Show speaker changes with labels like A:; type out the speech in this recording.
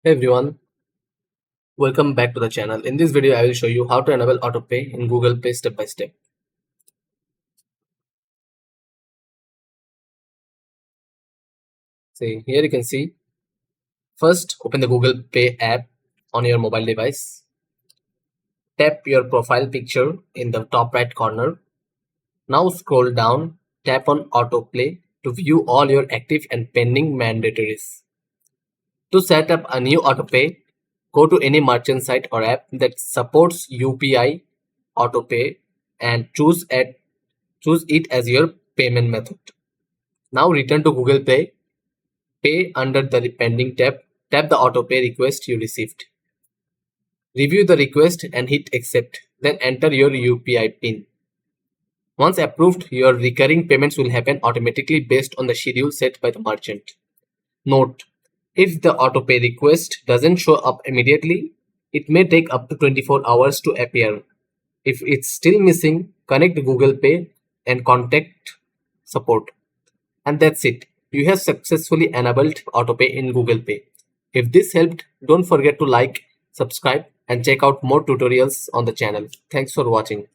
A: Hey everyone, welcome back to the channel. In this video, I will show you how to enable autopay in Google Pay step by step. See, here you can see, first open the Google Pay app on your mobile device. Tap your profile picture in the top right corner. Now scroll down, tap on autoplay to view all your active and pending mandatories. To set up a new autopay, go to any merchant site or app that supports UPI autopay and choose it as your payment method. Now return to Google Pay, pay under the pending tab, tap the autopay request you received. Review the request and hit accept, then enter your UPI PIN. Once approved, your recurring payments will happen automatically based on the schedule set by the merchant. Note, if the autopay request doesn't show up immediately, it may take up to 24 hours to appear. If it's still missing, connect Google Pay and contact support. And that's it. You have successfully enabled autopay in Google Pay. If this helped, don't forget to like, subscribe, and check out more tutorials on the channel. Thanks for watching.